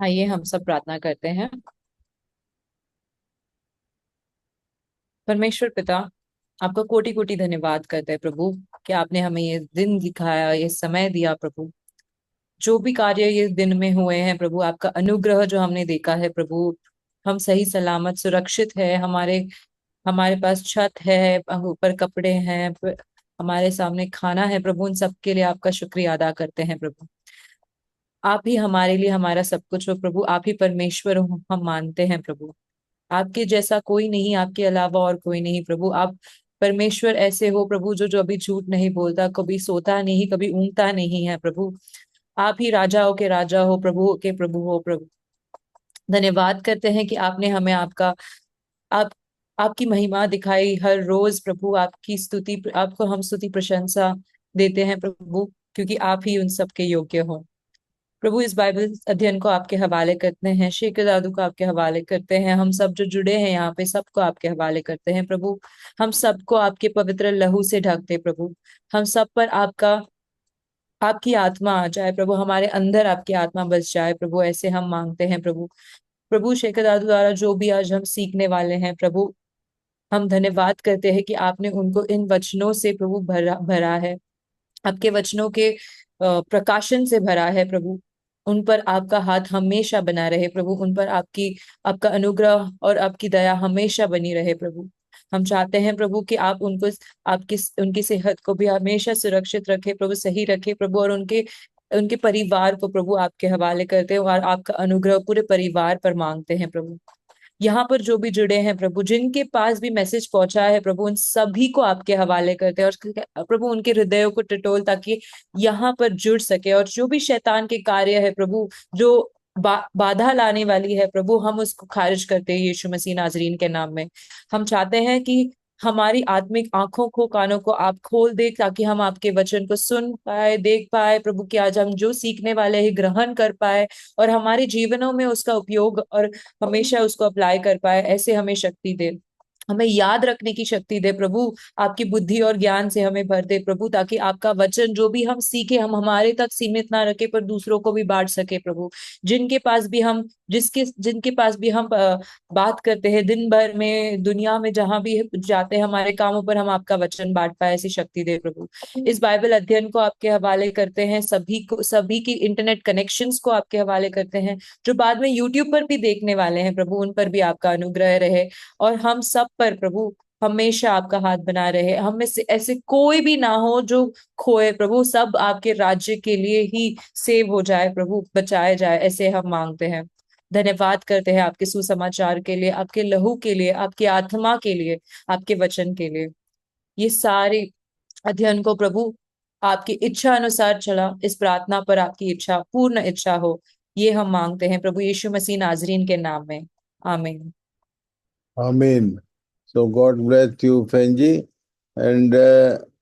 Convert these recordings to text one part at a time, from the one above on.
आइए हम सब प्रार्थना करते हैं। परमेश्वर पिता, आपका कोटि कोटि धन्यवाद करते हैं प्रभु कि आपने हमें ये दिन दिखाया, ये समय दिया प्रभु। जो भी कार्य ये दिन में हुए हैं प्रभु, आपका अनुग्रह जो हमने देखा है प्रभु, हम सही सलामत सुरक्षित है, हमारे हमारे पास छत है, ऊपर कपड़े हैं, हमारे सामने खाना है प्रभु, उन सब के लिए आपका शुक्रिया अदा करते हैं प्रभु। आप ही हमारे लिए हमारा सब कुछ हो प्रभु, आप ही परमेश्वर हो, हम मानते हैं प्रभु। आपके जैसा कोई नहीं, आपके अलावा और कोई नहीं प्रभु। आप परमेश्वर ऐसे हो प्रभु जो जो अभी झूठ नहीं बोलता, कभी सोता नहीं, कभी ऊँगता नहीं है प्रभु। आप ही राजाओं के राजा हो, प्रभु के प्रभु हो प्रभु। धन्यवाद करते हैं कि आपने हमें आपका आप आपकी महिमा दिखाई हर रोज प्रभु। आपकी स्तुति, आपको हम स्तुति प्रशंसा देते हैं प्रभु, क्योंकि आप ही उन सब के योग्य हो प्रभु। इस बाइबल अध्ययन को आपके हवाले करते हैं, शेखर दादू को आपके हवाले करते हैं, हम सब जो जुड़े हैं यहाँ पे सबको आपके हवाले करते हैं प्रभु। हम सबको आपके पवित्र लहू से ढक दे प्रभु। हम सब पर आपकी आत्मा आ जाए प्रभु, हमारे अंदर आपकी आत्मा बस जाए प्रभु, ऐसे हम मांगते हैं प्रभु। प्रभु शेखर दादू द्वारा जो भी आज हम सीखने वाले हैं प्रभु, हम धन्यवाद करते हैं कि आपने उनको इन वचनों से प्रभु भरा भरा है, आपके वचनों के प्रकाशन से भरा है प्रभु। उन पर आपका हाथ हमेशा बना रहे प्रभु, उन पर आपका अनुग्रह और आपकी दया हमेशा बनी रहे प्रभु। हम चाहते हैं प्रभु कि आप उनको, आपकी उनकी सेहत को भी हमेशा सुरक्षित रखे प्रभु, सही रखे प्रभु, और उनके उनके परिवार को प्रभु आपके हवाले करते हैं, और आपका अनुग्रह पूरे परिवार पर मांगते हैं प्रभु। यहाँ पर जो भी जुड़े हैं प्रभु, जिनके पास भी मैसेज पहुंचा है प्रभु, उन सभी को आपके हवाले करते हैं, और प्रभु उनके हृदयों को टटोल, ताकि यहाँ पर जुड़ सके। और जो भी शैतान के कार्य है प्रभु, जो बाधा लाने वाली है प्रभु, हम उसको खारिज करते हैं यीशु मसीह नाजरीन के नाम में। हम चाहते हैं कि हमारी आत्मिक आंखों को, कानों को आप खोल दे, ताकि हम आपके वचन को सुन पाए, देख पाए प्रभु, कि आज हम जो सीखने वाले हैं ग्रहण कर पाए, और हमारे जीवनों में उसका उपयोग और हमेशा उसको अप्लाई कर पाए। ऐसे हमें शक्ति दे, हमें याद रखने की शक्ति दे प्रभु। आपकी बुद्धि और ज्ञान से हमें भर दे प्रभु, ताकि आपका वचन जो भी हम सीखे, हम हमारे तक सीमित ना रखे, पर दूसरों को भी बांट सके प्रभु। जिनके पास भी हम बात करते हैं दिन भर में, दुनिया में जहां भी जाते हैं, हमारे कामों पर हम आपका वचन बांट पाए, ऐसी शक्ति दे प्रभु। इस बाइबल अध्ययन को आपके हवाले करते हैं, सभी की इंटरनेट कनेक्शंस को आपके हवाले करते हैं, जो बाद में यूट्यूब पर भी देखने वाले हैं प्रभु, उन पर भी आपका अनुग्रह रहे। और हम सब पर प्रभु हमेशा आपका हाथ बना रहे, हम में से ऐसे कोई भी ना हो जो खोए प्रभु, सब आपके राज्य के लिए ही सेव हो जाए प्रभु, बचाए जाए, ऐसे हम मांगते हैं। धन्यवाद करते हैं आपके सुसमाचार के लिए, आपके लहू के लिए, आपकी आत्मा के लिए, आपके वचन के लिए। ये सारे अध्ययन को प्रभु आपकी इच्छा अनुसार चला, इस प्रार्थना पर आपकी इच्छा, पूर्ण इच्छा हो, ये हम मांगते हैं प्रभु यीशु मसीह नाजरीन के नाम में। आमीन। आमीन। So God bless you fan जी। एंड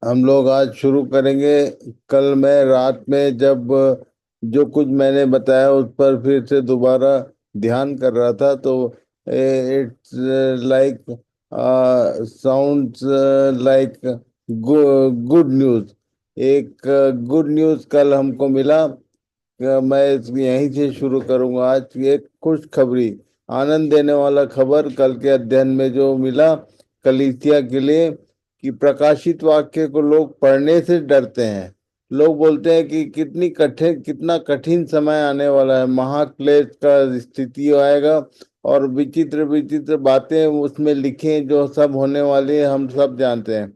हम लोग आज शुरू करेंगे। कल मैं रात में जब जो कुछ मैंने बताया उस पर फिर से दोबारा ध्यान कर रहा था, तो it's like sounds like good news. एक गुड न्यूज़ कल हमको मिला। मैं यहीं से शुरू करूंगा। आज एक खुश खबरी, आनंद देने वाला खबर कल के अध्ययन में जो मिला कलीसिया के लिए, कि प्रकाशित वाक्य को लोग पढ़ने से डरते हैं। लोग बोलते हैं कि कितना कठिन समय आने वाला है, महाक्लेश का स्थिति आएगा, और विचित्र विचित्र बातें उसमें लिखे जो सब होने वाली है, हम सब जानते हैं।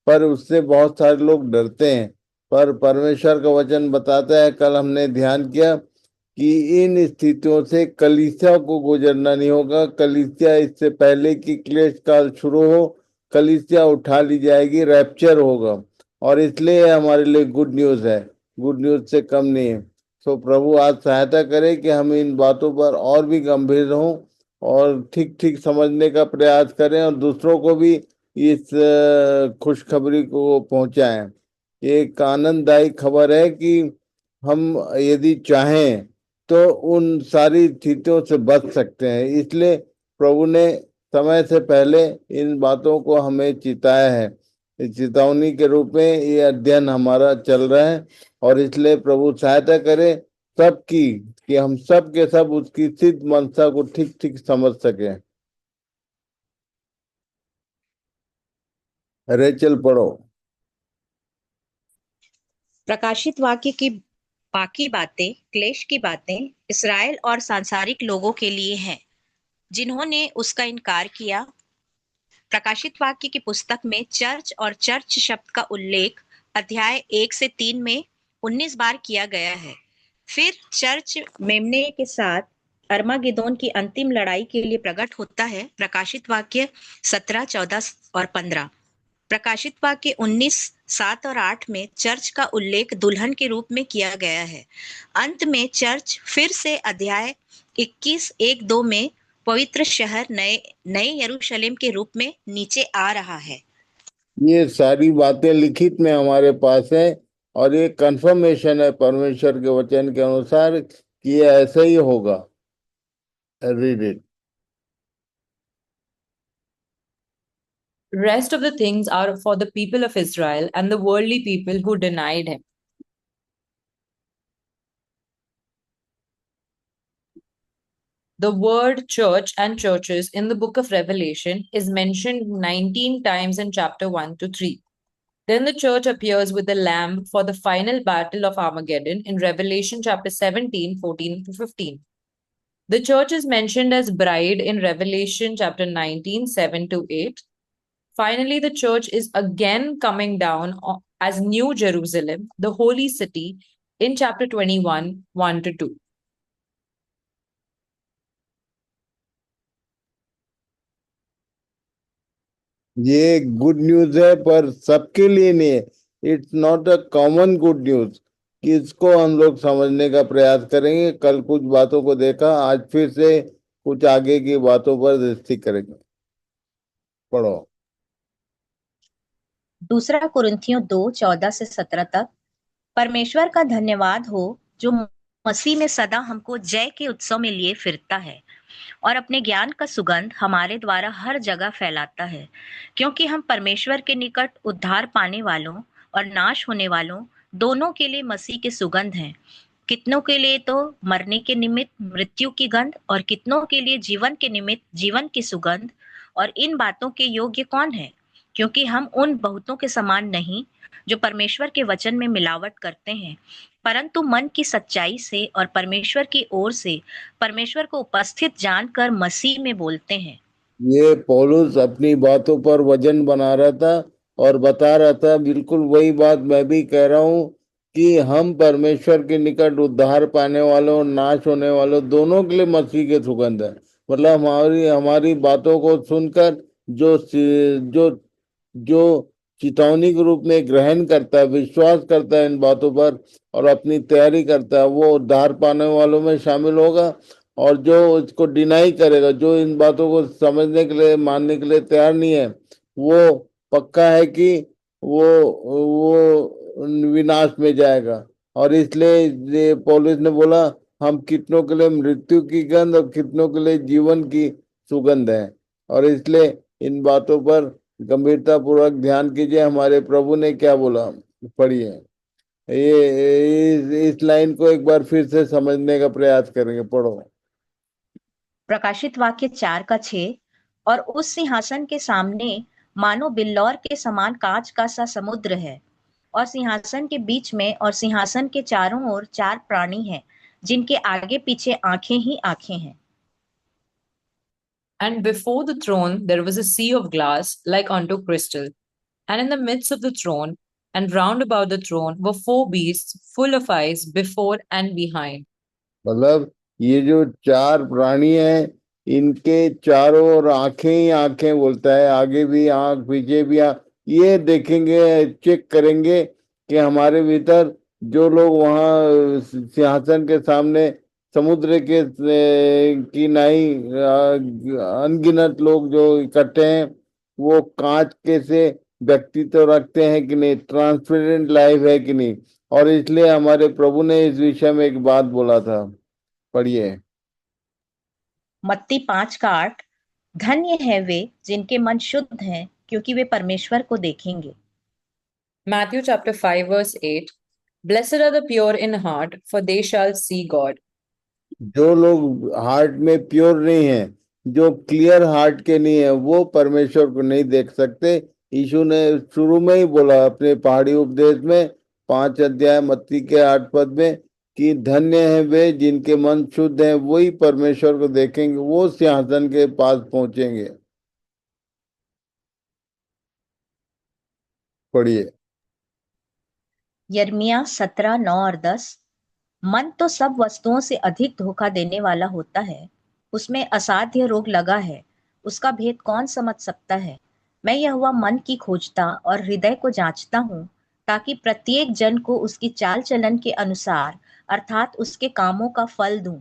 पर उससे बहुत सारे लोग डरते हैं। पर परमेश्वर का वचन बताता है, कल हमने ध्यान किया कि इन स्थितियों से कलीसिया को गुजरना नहीं होगा। कलीसिया इससे पहले कि क्लेश काल शुरू हो, कलीसिया उठा ली जाएगी, रैप्चर होगा। और इसलिए हमारे लिए गुड न्यूज़ है, गुड न्यूज़ से कम नहीं है। सो प्रभु आज सहायता करे कि हम इन बातों पर और भी गंभीर हों और ठीक ठीक समझने का प्रयास करें, और दूसरों को भी इस खुशखबरी को पहुंचाएं। एक आनंददायी खबर है कि हम यदि चाहें तो उन सारी स्थितियों से बच सकते हैं। इसलिए प्रभु ने समय से पहले इन बातों को हमें चिताया है। इस चेतावनी के रूप में ये अध्ययन हमारा चल रहा है, और इसलिए प्रभु सहायता करे सबकी, कि हम सब के सब उसकी सिद्ध मनसा को ठीक ठीक समझ सके। रेचल पढ़ो। प्रकाशित वाक्य की बाकी बातें, क्लेश की बातें इसराइल और सांसारिक लोगों के लिए हैं जिन्होंने उसका इनकार किया। प्रकाशित वाक्य की पुस्तक में चर्च और चर्च शब्द का उल्लेख अध्याय 1 से 3 में 19 बार किया गया है। फिर चर्च मेमने के साथ अर्मागेदोन की अंतिम लड़ाई के लिए प्रकट होता है। प्रकाशित वाक्य 17, 14 और 15। प्रकाशित वाक्य 19, 7 और 8 में चर्च का उल्लेख दुल्हन के रूप में किया गया है। अंत में चर्च फिर से अध्याय 21, 1, 2 में पवित्र शहर नए नए यरूशलेम के रूप में नीचे आ रहा है। ये सारी बातें लिखित में हमारे पास है, और ये कंफर्मेशन है परमेश्वर के वचन के अनुसार कि ये ऐसा ही होगा। Read it. Rest of the things are for the people of Israel and the worldly people who denied him. The word church and churches in the book of Revelation is mentioned 19 times in chapter 1 to 3. Then the church appears with the Lamb for the final battle of Armageddon in Revelation chapter 17, 14 to 15. The church is mentioned as bride in Revelation chapter 19, 7 to 8. Finally, the church is again coming down as New Jerusalem, the holy city, in chapter 21, 1 to 2. ये good news है, पर सबके लिए नहीं है। It's not a common good news, कि इसको हम लोग समझने का प्रयास करेंगे। कल कुछ बातों को देखा, आज फिर से कुछ आगे की बातों पर दृष्टि करेंगे। पढ़ो। दूसरा कुरिन्थियों 2, 14 से 17 तक। परमेश्वर का धन्यवाद हो जो मसीह में सदा हमको जय के उत्सव में लिए फिरता है और अपने ज्ञान का सुगंध हमारे द्वारा हर जगह फैलाता है, क्योंकि हम परमेश्वर के निकट उद्धार पाने वालों और नाश होने वालों दोनों के लिए मसीह के सुगंध हैं। कितनों के लिए तो मरने के निमित्त मृत्यु की गंध और कितनों के लिए जीवन के निमित्त जीवन की सुगंध। और इन बातों के योग्य कौन है? क्योंकि हम उन बहुतों के समान नहीं जो परमेश्वर के वचन में मिलावट करते हैं, परंतु मन की सच्चाई से और परमेश्वर की ओर से परमेश्वर को उपस्थित जानकर मसीह में बोलते हैं। ये पौलुस अपनी बातों पर वजन बना रहा था और बता रहा था, बिल्कुल वही बात मैं भी कह रहा हूँ, कि हम परमेश्वर के निकट उद्धार पाने वालों नाश होने वालों दोनों के लिए मसीह के सुगंध है। मतलब हमारी हमारी बातों को सुनकर जो जो चितौनी के रूप में ग्रहण करता है, विश्वास करता है इन बातों पर और अपनी तैयारी करता है, वो उद्धार पाने वालों में शामिल होगा। और जो इसको डिनाई करेगा, जो इन बातों को समझने के लिए मानने के लिए तैयार नहीं है, वो पक्का है कि वो विनाश में जाएगा। और इसलिए ये पौलुस ने बोला, हम कितनों के लिए मृत्यु की गंध और कितनों के लिए जीवन की सुगंध है। और इसलिए इन बातों पर गंभीरता पूर्वक ध्यान कीजिए। हमारे प्रभु ने क्या बोला, पढ़िए। ये इस लाइन को एक बार फिर से समझने का प्रयास करेंगे। पढ़ो। प्रकाशित वाक्य 4 का 6। और उस सिंहासन के सामने मानो बिल्लौर के समान कांच का सा समुद्र है, और सिंहासन के बीच में और सिंहासन के चारों ओर 4 प्राणी हैं, जिनके आगे पीछे आंखें ही आंखें हैं। And before the throne there was a sea of glass like unto crystal. And in the midst of the throne and round about the throne were four beasts full of eyes before and behind. मतलब ये जो चार प्राणी हैं, इनके चारों ओर आंखें ही आंखें बोलता है, आगे भी आंख पीछे भी आंख। ये देखेंगे, चेक करेंगे कि हमारे भीतर जो लोग वहाँ सिंहासन के सामने समुद्र के की नाई अनगिनत लोग जो इकट्ठे हैं, वो कांच के से व्यक्तित्व रखते हैं कि नहीं, ट्रांसपेरेंट लाइफ है कि नहीं। और इसलिए हमारे प्रभु ने इस विषय में एक बात बोला था। पढ़िए। मत्ती 5 का 8। धन्य है वे जिनके मन शुद्ध हैं, क्योंकि वे परमेश्वर को देखेंगे। Matthew chapter 5 verse 8. Blessed are the pure in heart, for they shall see God. जो लोग हार्ट में प्योर नहीं है, जो क्लियर हार्ट के नहीं है, वो परमेश्वर को नहीं देख सकते। यीशु ने शुरू में ही बोला अपने पहाड़ी उपदेश में 5 अध्याय मत्ती के 8 पद में कि धन्य है वे जिनके मन शुद्ध हैं, वही परमेश्वर को देखेंगे, वो सिंहासन के पास पहुंचेंगे। पढ़िए। यिर्मयाह 17:9 और 10। मन तो सब वस्तुओं से अधिक धोखा देने वाला होता है, उसमें असाध्य रोग लगा है, उसका भेद कौन समझ सकता है। मैं यहोवा मन की खोजता और हृदय को जांचता हूँ, ताकि प्रत्येक जन को उसकी चाल चलन के अनुसार अर्थात उसके कामों का फल दूं।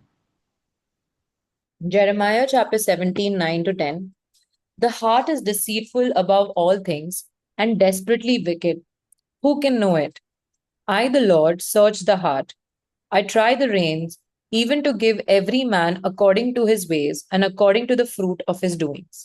Jeremiah chapter 17, 9 to 10. The heart is deceitful above all things and desperately wicked. Who can know it? I, the Lord, search the heart. I try the reins, even to give every man according to his ways and according to the fruit of his doings.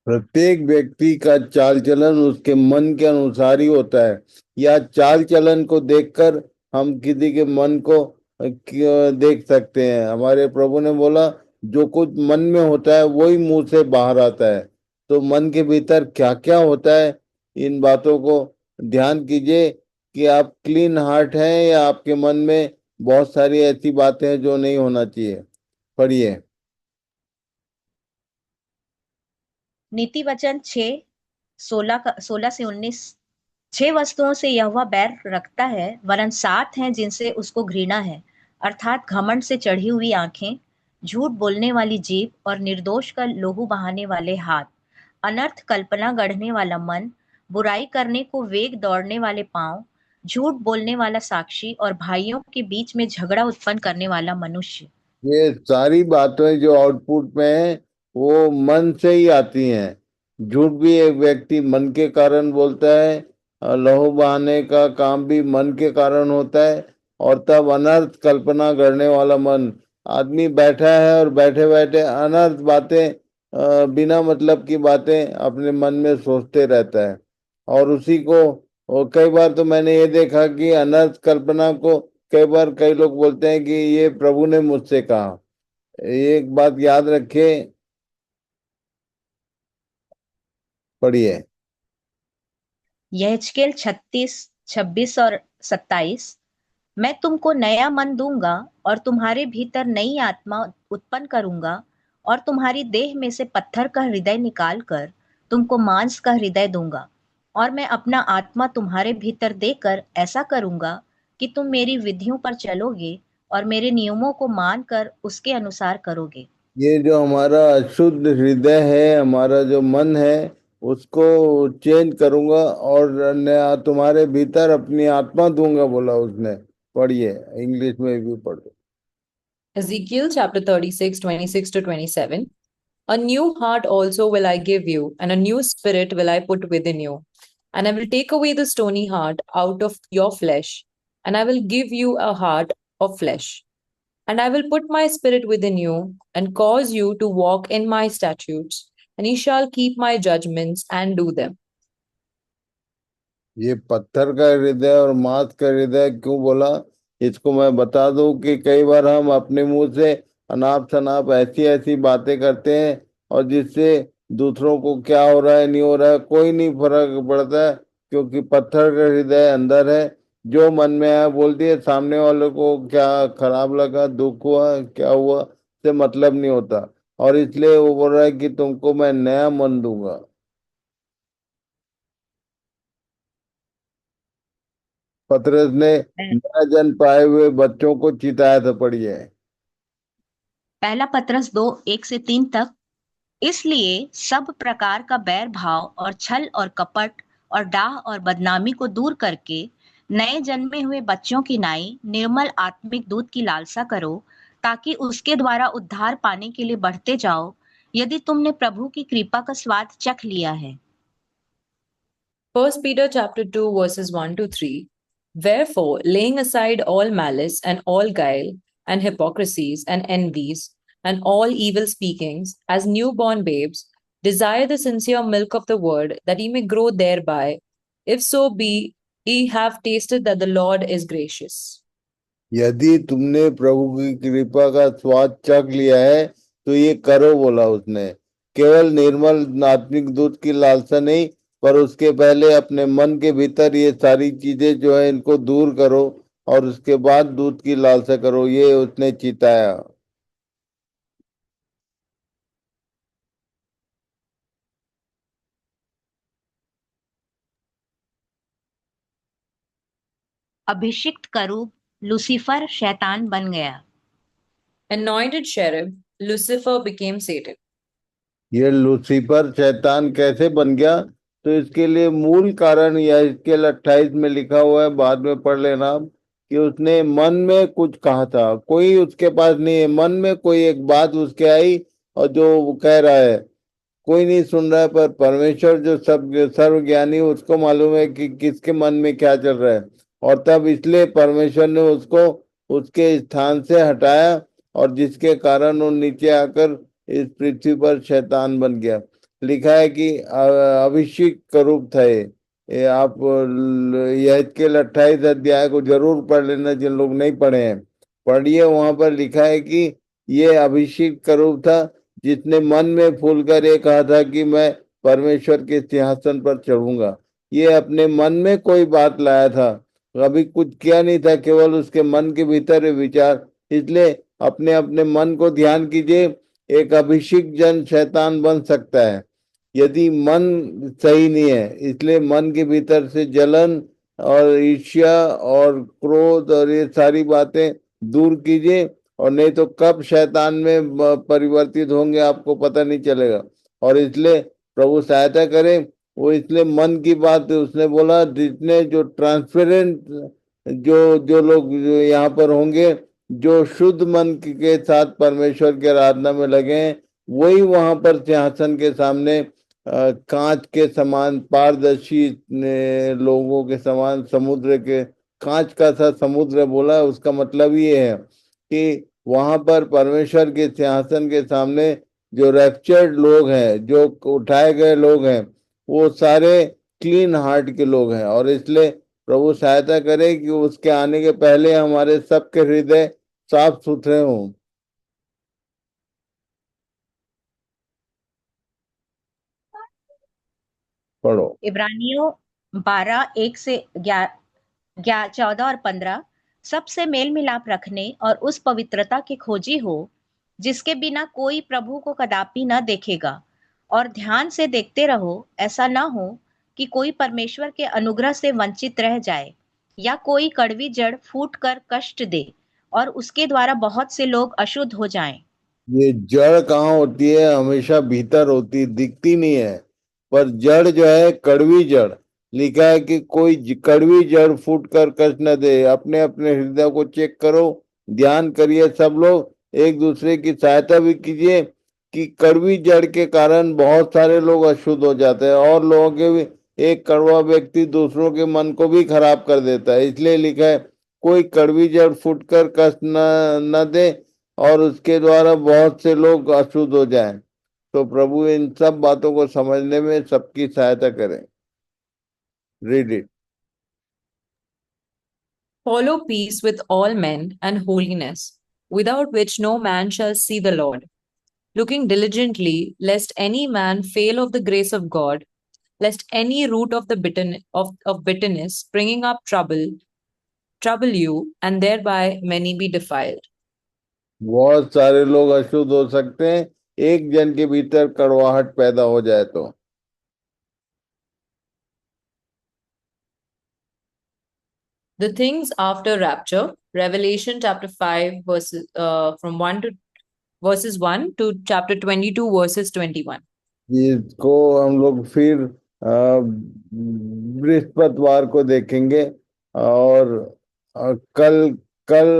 प्रत्येक व्यक्ति का चाल चलन उसके मन के अनुसार ही होता है, या चाल चलन को देखकर हम किसी के मन को देख सकते हैं। हमारे प्रभु ने बोला जो कुछ मन में होता है वही मुंह से बाहर आता है। तो मन के भीतर क्या क्या होता है, इन बातों को ध्यान कीजिए कि आप क्लीन हार्ट हैं या आपके मन में बहुत सारी ऐसी बातें हैं जो नहीं होना चाहिए। पढ़िए। नीति वचन 6:16 से 19। 6 वस्तुओं से यहोवा बैर रखता है, वरन 7 हैं जिनसे उसको घृणा है, अर्थात घमंड से चढ़ी हुई आंखें, झूठ बोलने वाली जीभ और निर्दोष का लोहू बहाने वाले हाथ, अनर्थ कल्पना गढ़ने वाला मन, बुराई करने को वेग दौड़ने वाले पांव, झूठ बोलने वाला साक्षी और भाइयों के बीच में झगड़ा उत्पन्न करने वाला मनुष्य। ये सारी बातें जो आउटपुट में है वो मन से ही आती हैं। झूठ भी एक व्यक्ति मन के कारण बोलता है, लहू बहाने का काम भी मन के कारण होता है, और तब अनर्थ कल्पना करने वाला मन, आदमी बैठा है और बैठे बैठे अनर्थ बातें, बिना मतलब की बातें अपने मन में सोचते रहता है। और उसी को, और कई बार तो मैंने ये देखा कि अनर्थ कल्पना को कई बार कई लोग बोलते हैं कि ये प्रभु ने मुझसे कहा। एक बात याद रखिए। पढ़िए। यहेजकेल 36:26 और 27। मैं तुमको नया मन दूंगा और तुम्हारे भीतर नई आत्मा उत्पन्न करूंगा, और तुम्हारी देह में से पत्थर का हृदय निकाल कर तुमको मांस का हृदय दूंगा, और मैं अपना आत्मा तुम्हारे भीतर देकर ऐसा करूंगा कि तुम मेरी विधियों पर चलोगे और मेरे नियमों को मानकर उसके अनुसार करोगे। ये जो हमारा अशुद्ध हृदय है, हमारा जो मन है, उसको चेंज करूंगा और नया तुम्हारे भीतर अपनी आत्मा दूंगा, बोला उसने। पढ़िए, इंग्लिश में भी पढ़ो। Ezekiel chapter 36, 26 to 27. A new heart also will I give you, and a new spirit will I put within you. And I will take away the stony heart out of your flesh, and I will give you a heart of flesh. And I will put my spirit within you, and cause you to walk in my statutes, and ye shall keep my judgments and do them. ये पत्थर का हृदय और मांस का हृदय क्यों बोला, इसको मैं बता दूं कि कई बार हम अपने मुंह से अनाप शनाप ऐसी ऐसी बातें करते हैं, और जिससे दूसरों को क्या हो रहा है नहीं हो रहा है कोई नहीं फर्क पड़ता है, क्योंकि पत्थर का हृदय अंदर है। जो मन में आया बोल दिए, सामने वाले को क्या खराब लगा, दुख हुआ, क्या हुआ, से मतलब नहीं होता। और इसलिए वो बोल रहा है कि तुमको मैं नया मन दूंगा। पतरस ने नया जन्म पाए हुए बच्चों को चिताया था। पढ़िए। पहला पतरस 2:1 से 3 तक। इसलिए सब प्रकार का बैर भाव और छल और कपट और डाह और बदनामी को दूर करके नए जन्मे हुए बच्चों की नाई निर्मल आत्मिक दूध की लालसा करो, ताकि उसके द्वारा उद्धार पाने के लिए बढ़ते जाओ, यदि तुमने प्रभु की कृपा का स्वाद चख लिया है। 1 Peter chapter 2 verses 1 to 3. Wherefore, laying aside all malice and all guile and hypocrisies and envies and all evil speakings, as newborn babes, desire the sincere milk of the word, that ye may grow thereby, if so be ye have tasted that the Lord is gracious. यदि तुमने प्रभु की कृपा का स्वाद चख लिया है तो ये करो, बोला उसने। केवल निर्मल आत्मिक दूध की लालसा नहीं, पर उसके पहले अपने मन के भीतर ये सारी चीजें जो है इनको दूर करो, और उसके बाद दूध की लालसा करो, ये उसने चिताया। अभिषिक्त करूब लूसीफर शैतान बन गया। Anointed cherub, Lucifer became Satan. ये लूसीफर शैतान कैसे बन गया? तो इसके लिए मूल कारण यह इसके 28 में लिखा हुआ है, बाद में पढ़ लेना आप, कि उसने मन में कुछ कहा था। कोई उसके पास नहीं है, मन में कोई एक बात उसके आई, और जो वो कह रहा है कोई नहीं सुन रहा है, पर परमेश्वर जो सब सर्वज्ञानी, उसको मालूम है कि किसके मन में क्या चल रहा है। और तब इसलिए परमेश्वर ने उसको उसके स्थान से हटाया, और जिसके कारण वो नीचे आकर इस पृथ्वी पर शैतान बन गया। लिखा है कि अभिषेक करूप था ये आप यहेजकेल 28 अध्याय को जरूर पढ़ लेना, जिन लोग नहीं पढ़े हैं पढ़िए। वहां पर लिखा है कि ये अभिषेक करूप था, जिसने मन में फूल कर ये कहा था कि मैं परमेश्वर के सिंहासन पर चढ़ूंगा। ये अपने मन में कोई बात लाया था, कभी कुछ किया नहीं था, केवल उसके मन के भीतर ये विचार। इसलिए अपने अपने मन को ध्यान कीजिए। एक अभिषिक्त जन शैतान बन सकता है यदि मन सही नहीं है। इसलिए मन के भीतर से जलन और ईर्ष्या और क्रोध और ये सारी बातें दूर कीजिए, और नहीं तो कब शैतान में परिवर्तित होंगे आपको पता नहीं चलेगा। और इसलिए प्रभु सहायता करे। वो इसलिए मन की बात उसने बोला, जितने जो ट्रांसपेरेंट जो जो लोग जो यहाँ पर होंगे, जो शुद्ध मन के साथ परमेश्वर की आराधना में लगे हैं, वही वहां पर सिंहासन के सामने कांच के समान पारदर्शी लोगों के समान, समुद्र के कांच का सा समुद्र बोला, उसका मतलब ये है कि वहां पर परमेश्वर के सिंहासन के सामने जो रैप्चर्ड लोग हैं, जो उठाए गए लोग हैं, वो सारे क्लीन हार्ट के लोग हैं। और इसलिए प्रभु सहायता करे कि उसके आने के पहले हमारे सबके हृदय साफ सुथरे हों। पढ़ो। इब्रानियों 12 1 से 14 और 15 सबसे मेल मिलाप रखने और उस पवित्रता की खोजी हो जिसके बिना कोई प्रभु को कदापि न देखेगा, और ध्यान से देखते रहो, ऐसा न हो कि कोई परमेश्वर के अनुग्रह से वंचित रह जाए, या कोई कड़वी जड़ फूट कर कष्ट दे और उसके द्वारा बहुत से लोग अशुद्ध हो जाएं। ये जड़ कहाँ होती है? हमेशा भीतर होती, दिखती नहीं है। पर जड़ जो है कड़वी जड़, लिखा है कि कोई कड़वी जड़ फूट कर कष्ट न दे। अपने अपने हृदय को चेक करो, ध्यान करिए। सब लोग एक दूसरे की सहायता भी कीजिए कि कड़वी जड़ के कारण बहुत सारे लोग अशुद्ध हो जाते हैं, और लोगों के भी एक कड़वा व्यक्ति दूसरों के मन को भी खराब कर देता है। इसलिए लिखा है कोई कड़वी जड़ फूट कर कष्ट न दे, और उसके द्वारा बहुत से लोग अशुद्ध हो जाएं। तो प्रभु इन सब बातों को समझने में सबकी सहायता करें। Read it. Follow peace with all men and holiness, without which no man shall see the Lord. Looking diligently, lest any man fail of the grace of God, lest any root of the of bitterness springing up trouble you, and thereby many be defiled. बहुत सारे लोग अशुद्ध हो सकते हैं एक जन के भीतर कड़वाहट पैदा हो जाए तो। The things after rapture, Revelation chapter 5 verses from 1 to verses 1 to chapter 22 verses 21. इसको हम लोग फिर बृहस्पतिवार को देखेंगे। और कल कल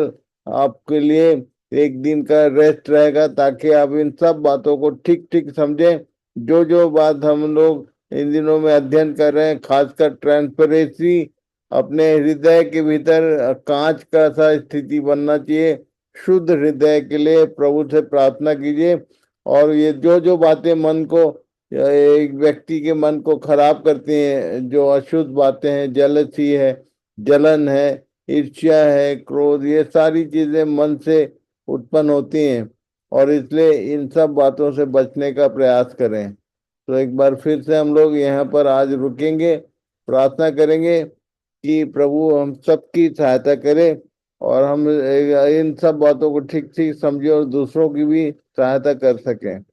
आपके लिए एक दिन का रेस्ट रहेगा, ताकि आप इन सब बातों को ठीक ठीक समझें। जो जो बात हम लोग इन दिनों में अध्ययन कर रहे हैं, खासकर ट्रांसपेरेंसी, अपने हृदय के भीतर कांच का सा स्थिति बनना चाहिए। शुद्ध हृदय के लिए प्रभु से प्रार्थना कीजिए। और ये जो जो बातें मन को या एक व्यक्ति के मन को खराब करती हैं, जो अशुद्ध बातें हैं, जेलसी है, जलन है, ईर्ष्या है, क्रोध, ये सारी चीजें मन से उत्पन्न होती हैं। और इसलिए इन सब बातों से बचने का प्रयास करें। तो एक बार फिर से हम लोग यहाँ पर आज रुकेंगे, प्रार्थना करेंगे कि प्रभु हम सबकी सहायता करे और हम इन सब बातों को ठीक ठीक समझे और दूसरों की भी सहायता कर सकें।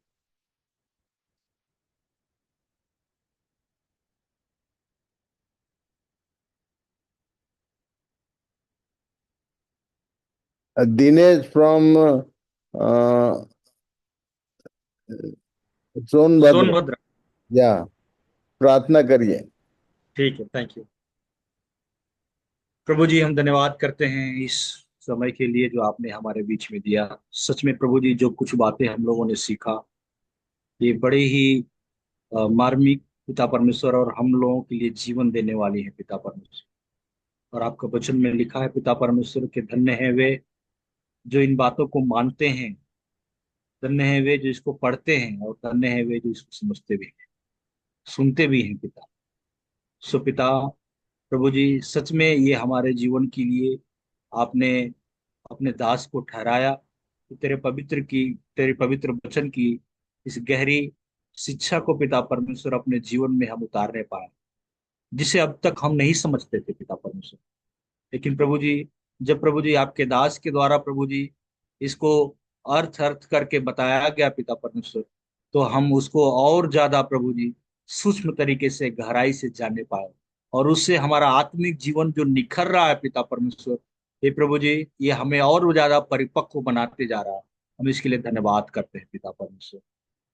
दिनेश फ्रॉम सोनभद्र। सोनभद्र। या प्रार्थना करिए। ठीक है, थैंक यू। प्रभु जी, हम धन्यवाद करते हैं इस समय के लिए जो आपने हमारे बीच में दिया। सच में प्रभु जी, जो कुछ बातें हम लोगों ने सीखा, ये बड़े ही मार्मिक पिता परमेश्वर और हम लोगों के लिए जीवन देने वाली है पिता परमेश्वर। और आपका वचन में लिखा है पिता परमेश्वर के धन्य है वे जो इन बातों को मानते हैं, धन्य है वे जो इसको पढ़ते हैं, और धन्य है वे जो इसको समझते भी हैं, सुनते भी हैं पिता। सो पिता प्रभु जी, सच में ये हमारे जीवन के लिए आपने अपने दास को ठहराया कि तेरे पवित्र वचन की इस गहरी शिक्षा को पिता परमेश्वर अपने जीवन में हम उतारने पाए, जिसे अब तक हम नहीं समझते थे पिता परमेश्वर। लेकिन प्रभु जी, जब प्रभु जी आपके दास के द्वारा प्रभु जी इसको अर्थ अर्थ करके बताया गया पिता परमेश्वर, तो हम उसको और ज्यादा प्रभु जी सूक्ष्म तरीके से गहराई से जानने पाए, और उससे हमारा आत्मिक जीवन जो निखर रहा है पिता परमेश्वर, ये प्रभु जी ये हमें और ज्यादा परिपक्व बनाते जा रहा है। हम इसके लिए धन्यवाद करते हैं पिता परमेश्वर।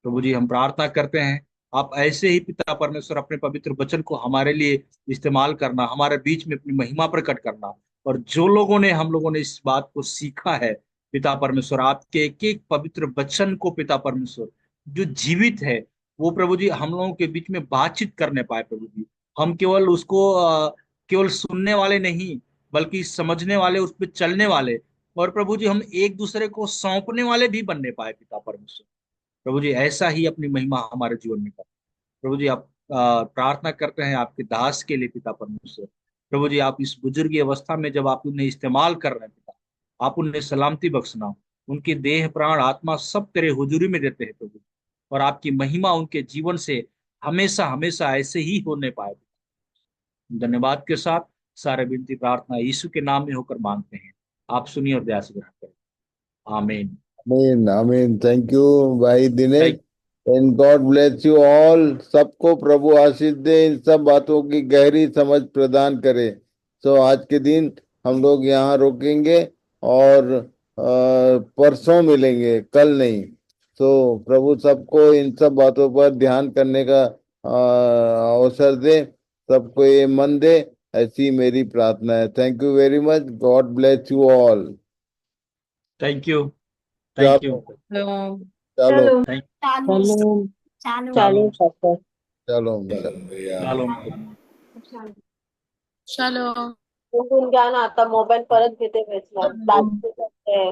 प्रभु जी, हम प्रार्थना करते हैं आप ऐसे ही पिता परमेश्वर अपने पवित्र वचन को हमारे लिए इस्तेमाल करना, हमारे बीच में अपनी महिमा प्रकट करना। और जो लोगों ने हम लोगों ने इस बात को सीखा है पिता परमेश्वर, आपके एक एक पवित्र वचन को पिता परमेश्वर जो जीवित है, वो प्रभु जी हम लोगों के बीच में बातचीत करने पाए प्रभु जी। हम केवल उसको केवल सुनने वाले नहीं, बल्कि समझने वाले, उस पर चलने वाले, और प्रभु जी हम एक दूसरे को सौंपने वाले भी बनने पाए पिता परमेश्वर। प्रभु जी ऐसा ही अपनी महिमा हमारे जीवन में कर। प्रभु जी आप प्रार्थना करते हैं आपके दास के लिए पिता परमेश्वर। प्रभु जी आप इस बुजुर्ग की अवस्था में जब आप उन्हें इस्तेमाल कर रहे हैं पिता, आप उन्हें सलामती बख्शना, उनके देह प्राण आत्मा सब तेरे हुजूरी में देते हैं प्रभु। और आपकी महिमा उनके जीवन से हमेशा हमेशा ऐसे ही होने पाए। धन्यवाद के साथ सारे विनती प्रार्थना यीशु के नाम में होकर मांगते हैं। आप सुनिए और दया से ग्रहण करें। आमीन। आमीन आमीन। थैंक यू भाई Dinesh. Thank and God bless you all. सबको प्रभु आशीष दे, इन सब बातों की गहरी समझ प्रदान करे। तो आज के दिन हम लोग यहाँ रोकेंगे और परसों मिलेंगे, कल नहीं। तो प्रभु सबको इन सब बातों पर ध्यान करने का अवसर दे, सबको ये मन दे, ऐसी मेरी प्रार्थना है। Thank you very much. God bless you all. Thank you. Thank you. चलो हेलो। चलो थैंक Shalom. चालू चलो चालू। शालोम. उठून घ्या ना आता मोबाईल परत घेते वेचला. Shalom. लागते.